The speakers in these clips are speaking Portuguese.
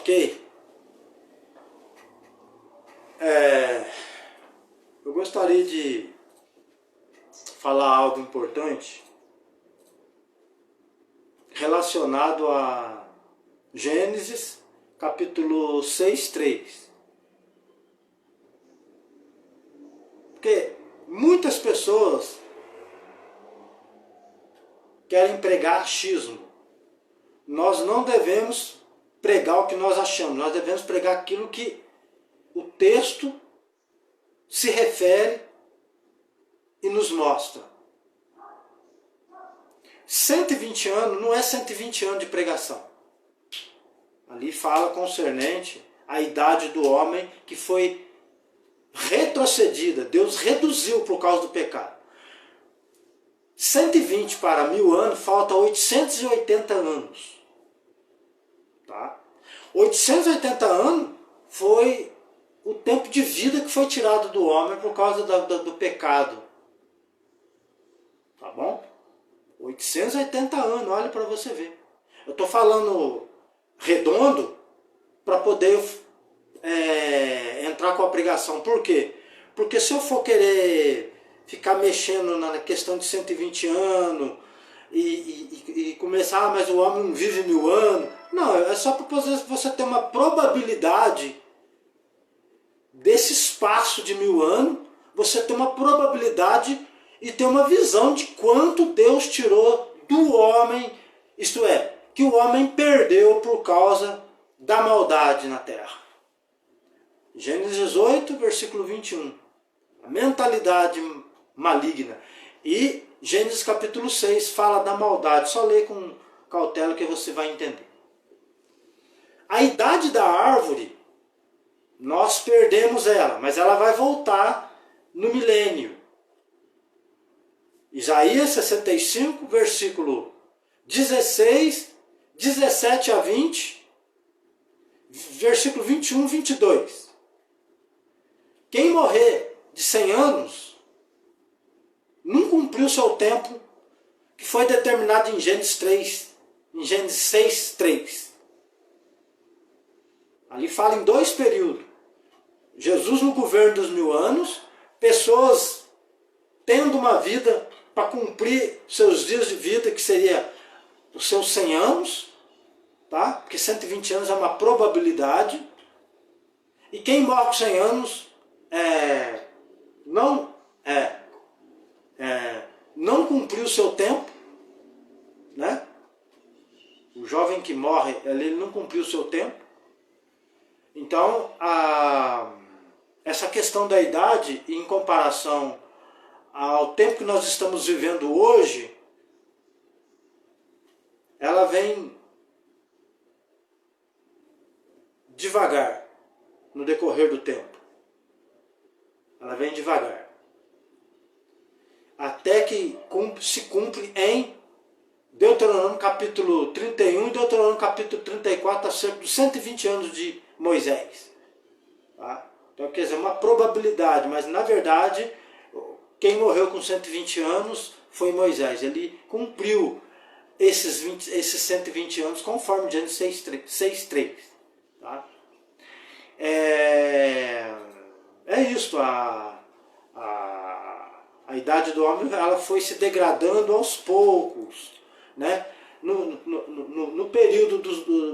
Ok? Eu gostaria de falar algo importante relacionado a Gênesis, capítulo 6, 3. Porque muitas pessoas querem pregar achismo. Nós não devemos pregar o que nós achamos, nós devemos pregar aquilo que o texto se refere e nos mostra. 120 anos não é 120 anos de pregação. Ali fala concernente à idade do homem que foi retrocedida. Deus reduziu por causa do pecado. 120 para 1000 anos, falta 880 anos. Tá? 880 anos foi o tempo de vida que foi tirado do homem por causa do pecado. Tá bom? 880 anos, olha para você ver. Eu estou falando redondo para poder entrar com a pregação. Por quê? Porque se eu for querer ficar mexendo na questão de 120 anos e começar, mas o homem não vive 1000 anos. Não, é só para você ter uma probabilidade desse espaço de 1000 anos, você ter uma probabilidade e ter uma visão de quanto Deus tirou do homem, isto é, que o homem perdeu por causa da maldade na terra. Gênesis 8, versículo 21. A mentalidade maligna. E Gênesis capítulo 6 fala da maldade. Só lê com cautela que você vai entender. A idade da árvore, nós perdemos ela, mas ela vai voltar no milênio. Isaías 65, versículo 16, 17 a 20, versículo 21, 22. Quem morrer de 100 anos não cumpriu seu tempo que foi determinado em Gênesis 6, 3. Ali fala em 2 períodos. Jesus no governo dos 1000 anos, pessoas tendo uma vida para cumprir seus dias de vida, que seria os seus 100 anos, tá? Porque 120 anos é uma probabilidade. E quem morre com 100 anos não cumpriu o seu tempo, né? O jovem que morre, ele não cumpriu o seu tempo. Então, essa questão da idade, em comparação ao tempo que nós estamos vivendo hoje, ela vem devagar no decorrer do tempo. Ela vem devagar. Até que se cumpre em Deuteronômio capítulo 31 e Deuteronômio capítulo 34, acerca dos 120 anos de Moisés. Tá? Então, quer dizer, uma probabilidade, mas na verdade, quem morreu com 120 anos foi Moisés. Ele cumpriu esses 120 anos conforme Gênesis 6:3. Tá? É isso, a idade do homem ela foi se degradando aos poucos, né? No período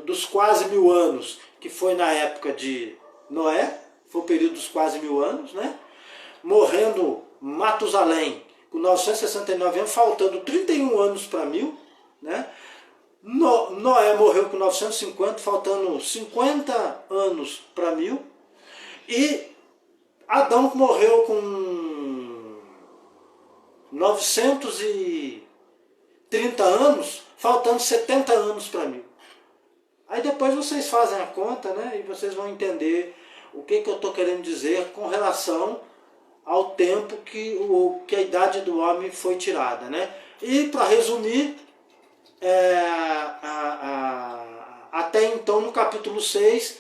dos quase 1000 anos, que foi na época de Noé, foi o período dos quase 1000 anos, né? Morrendo Matusalém com 969 anos, faltando 31 anos para 1000, né? Noé morreu com 950, faltando 50 anos para 1000, e Adão morreu com 930 anos, faltando 70 anos para 1000. Aí depois vocês fazem a conta, né? E vocês vão entender o que eu estou querendo dizer com relação ao tempo que a idade do homem foi tirada, né? E para resumir, até então no capítulo 6,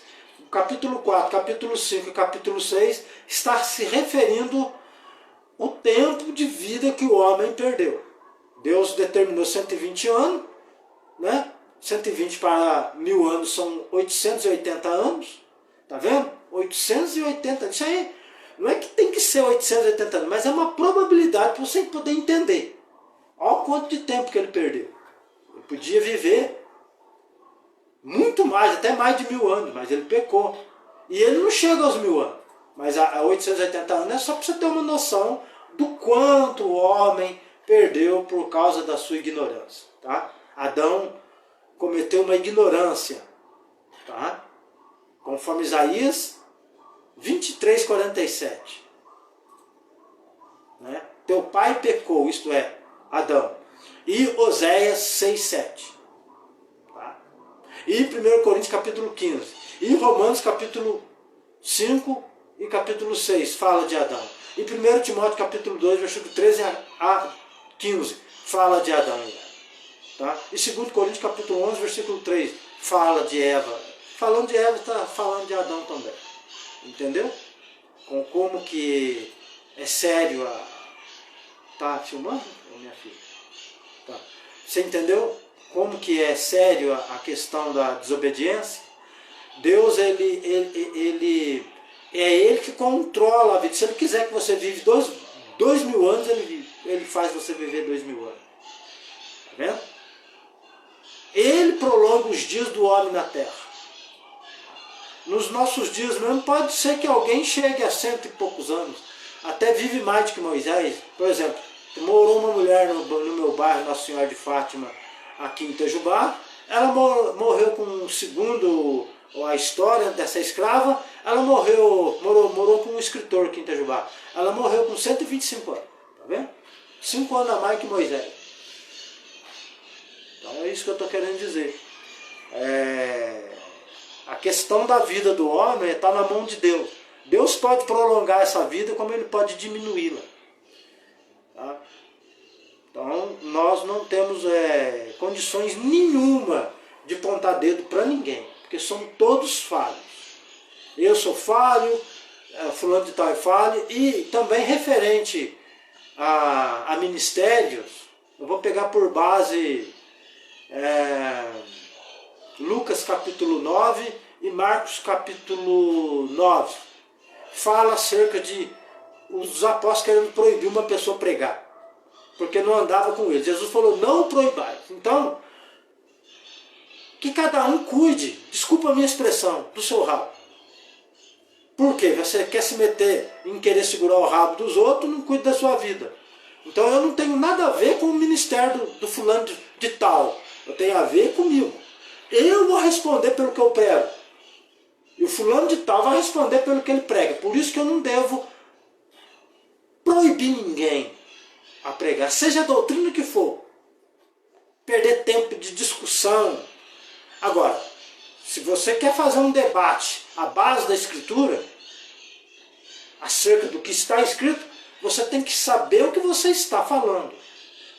capítulo 4, capítulo 5 e capítulo 6 está se referindo o tempo de vida que o homem perdeu. Deus determinou 120 anos, né? 120 para 1000 anos são 880 anos. Tá vendo? 880. Isso aí não é que tem que ser 880 anos, mas é uma probabilidade para você poder entender. Olha o quanto de tempo que ele perdeu. Ele podia viver muito mais, até mais de 1000 anos, mas ele pecou. E ele não chega aos 1000 anos. Mas a 880 anos é só para você ter uma noção do quanto o homem perdeu por causa da sua ignorância. Tá? Adão cometeu uma ignorância. Tá? Conforme Isaías 23:47. Né? Teu pai pecou, isto é, Adão. E Oséias 6:7. Tá? E 1 Coríntios capítulo 15. E Romanos capítulo 5 e capítulo 6 fala de Adão. E 1 Timóteo capítulo 2, versículo 13 a 15 fala de Adão e Eva. Tá? E 2 Coríntios capítulo 11, versículo 3 fala de Eva. Falando de Eva, está falando de Adão também. Entendeu? Com como que é sério a... Tá filmando, minha filha? Tá. Você entendeu como que é sério a questão da desobediência? Deus, ele é Ele que controla a vida. Se Ele quiser que você vive 2000 anos, Ele faz você viver 2000 anos. Tá vendo? Ele prolonga os dias do homem na terra. Nos nossos dias mesmo, pode ser que alguém chegue a 100 e poucos anos, até vive mais do que Moisés. Por exemplo, morou uma mulher no meu bairro, Nossa Senhora de Fátima, aqui em Itajubá. Ela morreu com, segundo a história dessa escrava, ela morou com um escritor aqui em Itajubá. Ela morreu com 125 anos, tá vendo? 5 anos a mais que Moisés. Então é isso que eu estou querendo dizer. A questão da vida do homem está na mão de Deus. Deus pode prolongar essa vida como Ele pode diminuí-la. Tá? Então nós não temos condições nenhuma de apontar dedo para ninguém, porque somos todos falhos. Eu sou falho, fulano de tal é falho, e também referente a ministérios, eu vou pegar por base Lucas capítulo 9 e Marcos capítulo 9. Fala acerca de os apóstolos querendo proibir uma pessoa pregar, porque não andava com eles. Jesus falou, não proibais. Então, que cada um cuide, desculpa a minha expressão, do seu rabo. Por quê? Você quer se meter em querer segurar o rabo dos outros, não cuida da sua vida. Então eu não tenho nada a ver com o ministério do fulano de tal. Eu tenho a ver comigo. Eu vou responder pelo que eu prego. E o fulano de tal vai responder pelo que ele prega. Por isso que eu não devo proibir ninguém a pregar, seja a doutrina que for. Perder tempo de discussão. Agora, se você quer fazer um debate à base da Escritura, acerca do que está escrito, você tem que saber o que você está falando.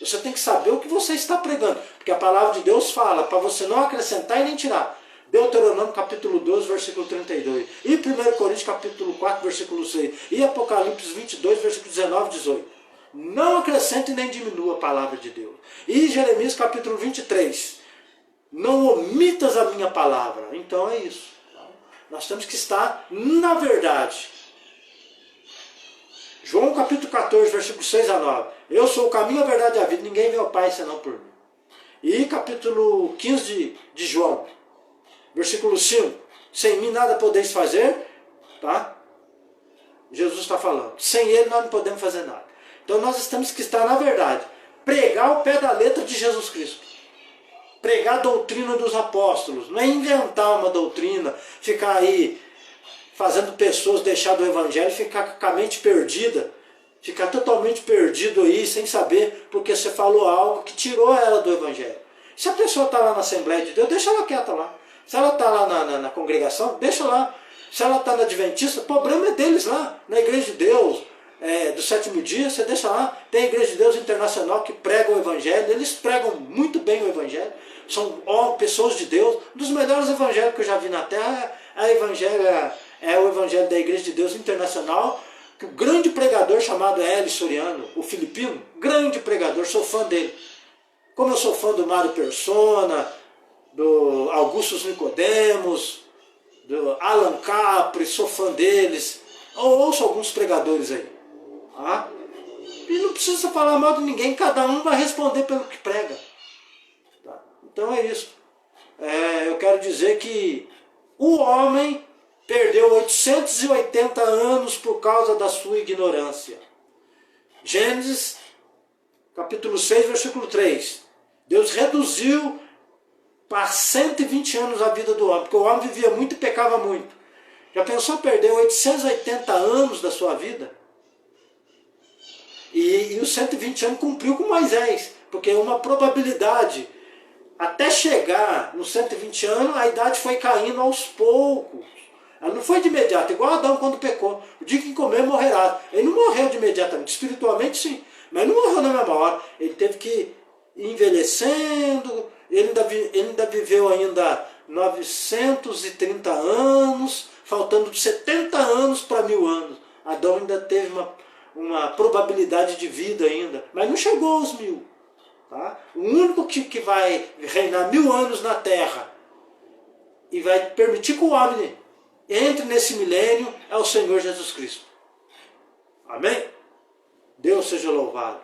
Você tem que saber o que você está pregando. Porque a palavra de Deus fala para você não acrescentar e nem tirar. Deuteronômio capítulo 12, versículo 32. E 1 Coríntios capítulo 4, versículo 6. E Apocalipse 22, versículo 19 e 18. Não acrescente nem diminua a palavra de Deus. E Jeremias capítulo 23. Não omitas a minha palavra. Então é isso. Nós temos que estar na verdade. João capítulo 14, versículo 6 a 9. Eu sou o caminho, a verdade e a vida. Ninguém vê ao Pai senão por mim. E capítulo 15 de João, versículo 5. Sem mim nada podeis fazer. Tá? Jesus está falando. Sem Ele nós não podemos fazer nada. Então nós temos que estar na verdade. Pregar o pé da letra de Jesus Cristo. Pregar a doutrina dos apóstolos. Não é inventar uma doutrina, ficar aí fazendo pessoas deixar do evangelho e ficar com a mente perdida. Ficar totalmente perdido aí, sem saber, porque você falou algo que tirou ela do evangelho. Se a pessoa está lá na Assembleia de Deus, deixa ela quieta lá. Se ela está lá na congregação, deixa lá. Se ela está na Adventista, o problema é deles lá. Na Igreja de Deus, do sétimo dia, você deixa lá. Tem a Igreja de Deus Internacional que prega o evangelho. Eles pregam muito bem o evangelho. São pessoas de Deus. Um dos melhores evangelhos que eu já vi na Terra é o evangelho da Igreja de Deus Internacional, que o grande pregador chamado Hélio Soriano, o filipino, grande pregador, sou fã dele. Como eu sou fã do Mário Persona, do Augustus Nicodemos, do Alan Capri, sou fã deles. Eu ouço alguns pregadores aí. Tá? E não precisa falar mal de ninguém, cada um vai responder pelo que prega. Tá? Então é isso. Eu quero dizer que o homem perdeu 880 anos por causa da sua ignorância. Gênesis, capítulo 6, versículo 3. Deus reduziu para 120 anos a vida do homem, porque o homem vivia muito e pecava muito. Já pensou perder 880 anos da sua vida? E os 120 anos cumpriu com Moisés, porque é uma probabilidade. Até chegar nos 120 anos, a idade foi caindo aos poucos. Ela não foi de imediato, igual Adão quando pecou. O dia que comer, morrerá. Ele não morreu de imediatamente, espiritualmente sim, mas não morreu na mesma hora. Ele teve que ir envelhecendo, ele ainda viveu ainda 930 anos, faltando 70 anos para 1000 anos. Adão ainda teve uma probabilidade de vida ainda, mas não chegou aos 1000. Tá? O único que vai reinar 1000 anos na Terra e vai permitir que o homem entre nesse milênio é o Senhor Jesus Cristo. Amém? Deus seja louvado.